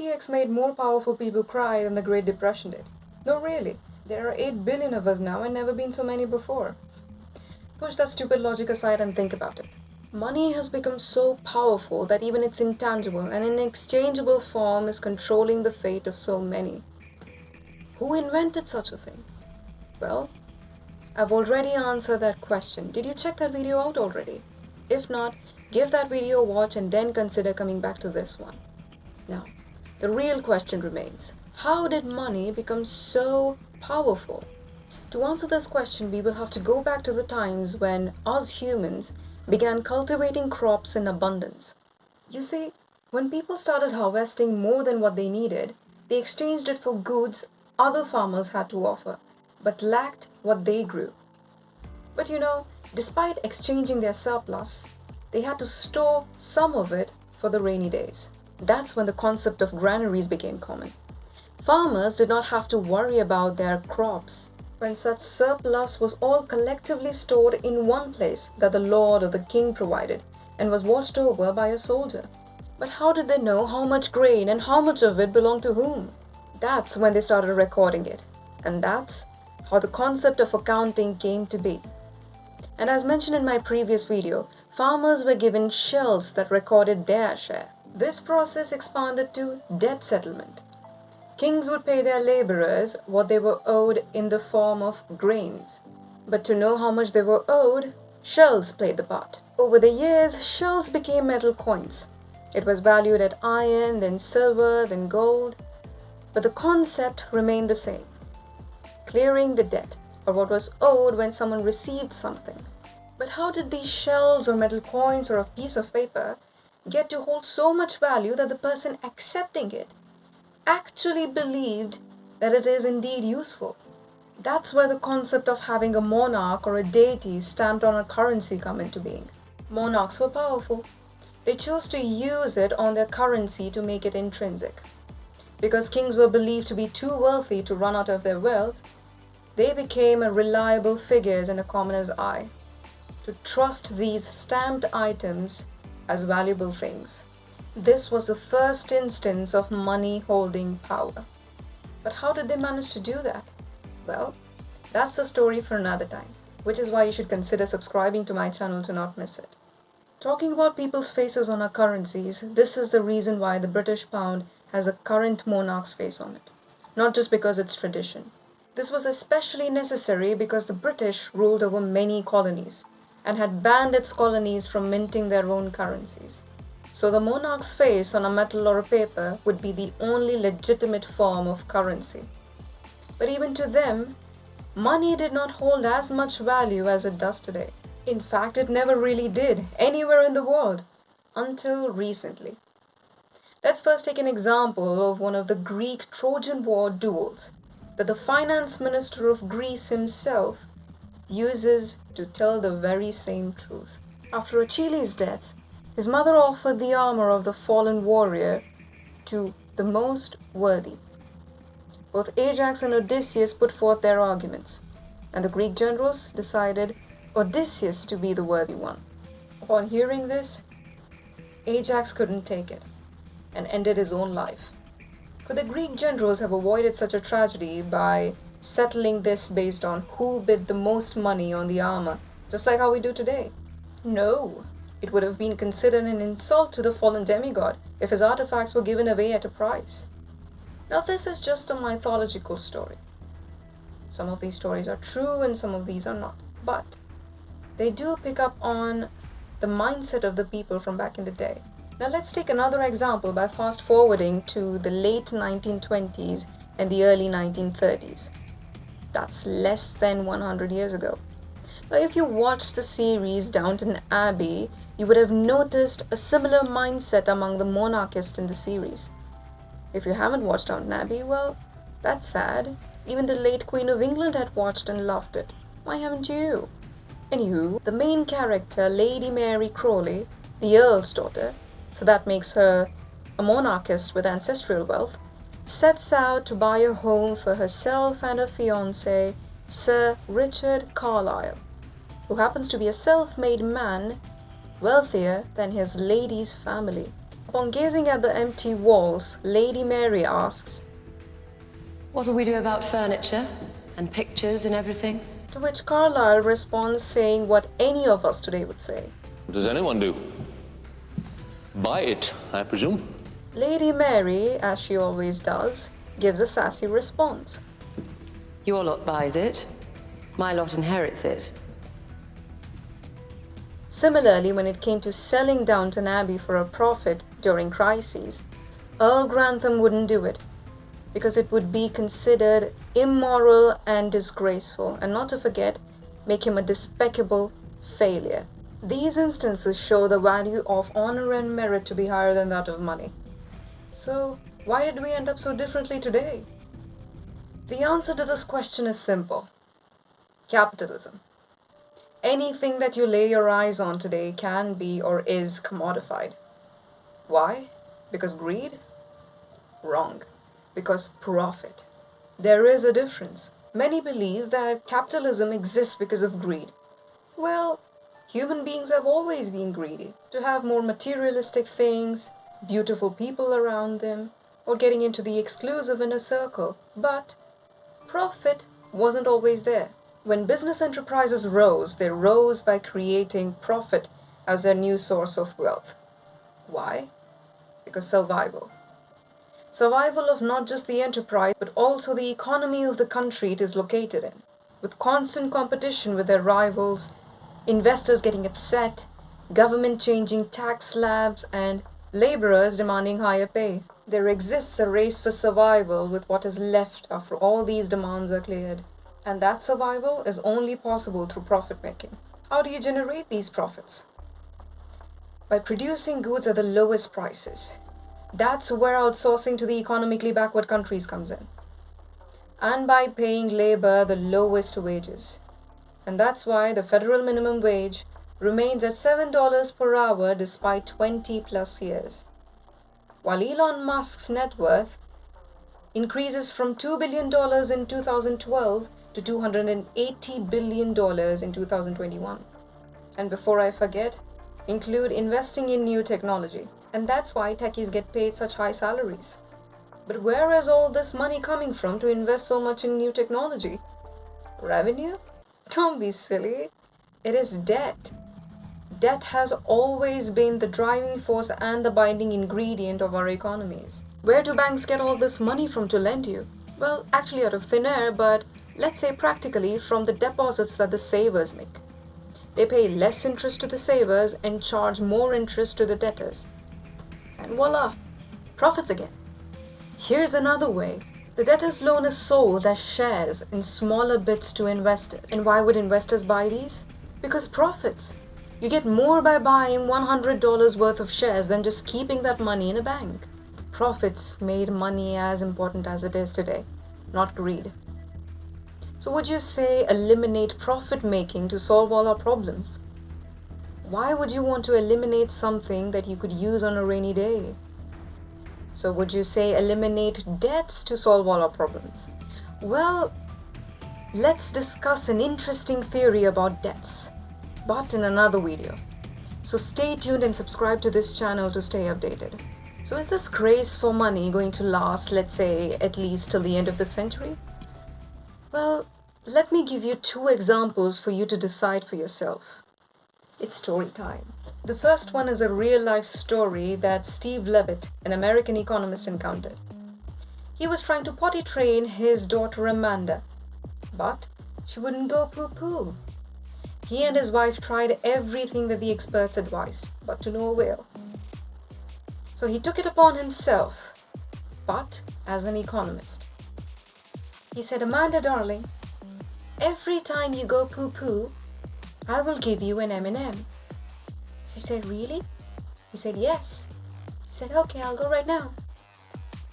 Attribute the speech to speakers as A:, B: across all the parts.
A: FTX made more powerful people cry than the Great Depression did. No, really. There are 8 billion of us now and never been so many before. Push that stupid logic aside and think about it. Money has become so powerful that even its intangible and inexchangeable form is controlling the fate of so many. Who invented such a thing? Well, I've already answered that question. Did you check that video out already? If not, give that video a watch and then consider coming back to this one. Now, the real question remains, how did money become so powerful? To answer this question, we will have to go back to the times when us humans began cultivating crops in abundance. You see, when people started harvesting more than what they needed, they exchanged it for goods other farmers had to offer, but lacked what they grew. But despite exchanging their surplus, they had to store some of it for the rainy days. That's when the concept of granaries became common. Farmers did not have to worry about their crops when such surplus was all collectively stored in one place that the lord or the king provided and was watched over by a soldier. But how did they know how much grain and how much of it belonged to whom? That's when they started recording it. And that's how the concept of accounting came to be. And as mentioned in my previous video, farmers were given shells that recorded their share. This process expanded to debt settlement. Kings would pay their laborers what they were owed in the form of grains. But to know how much they were owed, shells played the part. Over the years, shells became metal coins. It was valued at iron, then silver, then gold. But the concept remained the same. Clearing the debt, or what was owed when someone received something. But how did these shells or metal coins or a piece of paper get to hold so much value that the person accepting it actually believed that it is indeed useful? That's where the concept of having a monarch or a deity stamped on a currency come into being. Monarchs were powerful. They chose to use it on their currency to make it intrinsic. Because kings were believed to be too wealthy to run out of their wealth, they became a reliable figures in a commoner's eye, to trust these stamped items as valuable things. This was the first instance of money holding power. But how did they manage to do that? Well, that's a story for another time, which is why you should consider subscribing to my channel to not miss it. Talking about people's faces on our currencies, this is the reason why the British pound has a current monarch's face on it, not just because it's tradition. This was especially necessary because the British ruled over many colonies and had banned its colonies from minting their own currencies. So the monarch's face on a metal or a paper would be the only legitimate form of currency. But even to them, money did not hold as much value as it does today. In fact, it never really did, anywhere in the world, until recently. Let's first take an example of one of the Greek Trojan War duels that the finance minister of Greece himself uses to tell the very same truth. After Achilles' death, his mother offered the armor of the fallen warrior to the most worthy. Both Ajax and Odysseus put forth their arguments, and the Greek generals decided Odysseus to be the worthy one. Upon hearing this, Ajax couldn't take it and ended his own life. Could the Greek generals have avoided such a tragedy by settling this based on who bid the most money on the armor, just like how we do today? No. It would have been considered an insult to the fallen demigod if his artifacts were given away at a price. Now this is just a mythological story. Some of these stories are true and some of these are not. But they do pick up on the mindset of the people from back in the day. Now let's take another example by fast forwarding to the late 1920s and the early 1930s. That's less than 100 years ago. Now if you watched the series Downton Abbey, you would have noticed a similar mindset among the monarchists in the series. If you haven't watched Downton Abbey, well, that's sad. Even the late Queen of England had watched and loved it. Why haven't you? Anywho, the main character, Lady Mary Crawley, the Earl's daughter, so that makes her a monarchist with ancestral wealth, sets out to buy a home for herself and her fiancé, Sir Richard Carlisle, who happens to be a self-made man, wealthier than his lady's family. Upon gazing at the empty walls, Lady Mary asks,
B: What'll we do about furniture and pictures and everything?
A: to which Carlyle responds saying what any of us today would say.
C: What does anyone do? Buy it, I presume.
A: Lady Mary, as she always does, gives a sassy response.
B: Your lot buys it. My lot inherits it.
A: Similarly, when it came to selling Downton Abbey for a profit during crises, Earl Grantham wouldn't do it because it would be considered immoral and disgraceful, and not to forget, make him a despicable failure. These instances show the value of honor and merit to be higher than that of money. So, why did we end up so differently today? The answer to this question is simple. Capitalism. Anything that you lay your eyes on today can be or is commodified. Why? Because greed? Wrong. Because profit. There is a difference. Many believe that capitalism exists because of greed. Well, human beings have always been greedy, to have more materialistic things, beautiful people around them, or getting into the exclusive inner circle. But profit wasn't always there. When business enterprises rose, they rose by creating profit as their new source of wealth. Why? Because survival. Survival of not just the enterprise, but also the economy of the country it is located in. With constant competition with their rivals, investors getting upset, government changing tax slabs, and laborers demanding higher pay. There exists a race for survival with what is left after all these demands are cleared. And that survival is only possible through profit making. How do you generate these profits? By producing goods at the lowest prices. That's where outsourcing to the economically backward countries comes in. And by paying labor the lowest wages. And that's why the federal minimum wage remains at $7 per hour despite 20 plus years. While Elon Musk's net worth increases from $2 billion in 2012 to $280 billion in 2021. And before I forget, include investing in new technology. And that's why techies get paid such high salaries. But where is all this money coming from to invest so much in new technology? Revenue? Don't be silly. It is debt. Debt has always been the driving force and the binding ingredient of our economies. Where do banks get all this money from to lend you? Well, actually out of thin air, but let's say practically from the deposits that the savers make. They pay less interest to the savers and charge more interest to the debtors. And voila, profits again. Here's another way. The debtor's loan is sold as shares in smaller bits to investors. And why would investors buy these? Because profits. You get more by buying $100 worth of shares than just keeping that money in a bank. Profits made money as important as it is today, not greed. So would you say eliminate profit making to solve all our problems? Why would you want to eliminate something that you could use on a rainy day? So would you say eliminate debts to solve all our problems? Well, let's discuss an interesting theory about debts, but in another video. So stay tuned and subscribe to this channel to stay updated. So is this craze for money going to last, let's say, at least till the end of the century? Well, let me give you 2 examples for you to decide for yourself. It's story time. The first one is a real-life story that Steve Levitt, an American economist, encountered. He was trying to potty train his daughter Amanda, but she wouldn't go poo-poo. He and his wife tried everything that the experts advised, but to no avail. So he took it upon himself, but as an economist. He said, Amanda, darling, every time you go poo-poo, I will give you an M&M. She said, really? He said, yes. He said, okay, I'll go right now.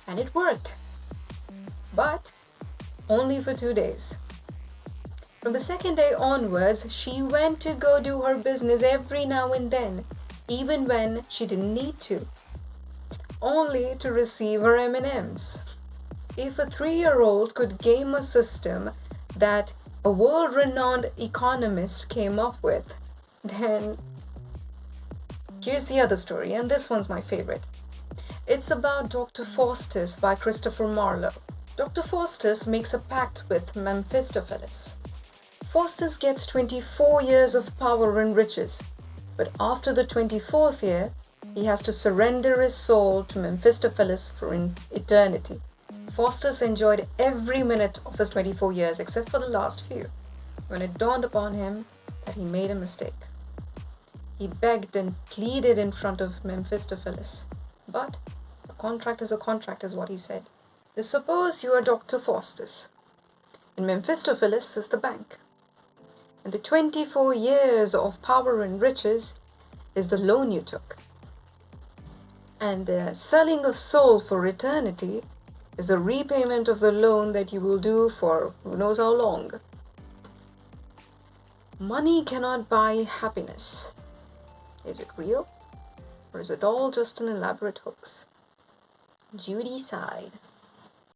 A: And it worked. But only for 2 days. From the second day onwards, she went to go do her business every now and then, even when she didn't need to, only to receive her M&Ms. If a 3-year-old could game a system that a world-renowned economist came up with, then here's the other story, and this one's my favorite. It's about Doctor Faustus by Christopher Marlow. Dr. Faustus makes a pact with Mephistopheles. Faustus gets 24 years of power and riches, but after the 24th year, he has to surrender his soul to Mephistopheles for eternity. Faustus enjoyed every minute of his 24 years except for the last few, when it dawned upon him that he made a mistake. He begged and pleaded in front of Mephistopheles, but a contract is a contract, is what he said. Suppose you are Dr. Faustus, and Mephistopheles is the bank, and the 24 years of power and riches is the loan you took, and the selling of soul for eternity is the repayment of the loan that you will do for who knows how long. Money cannot buy happiness. Is it real? Or is it all just an elaborate hoax? Judy sighed.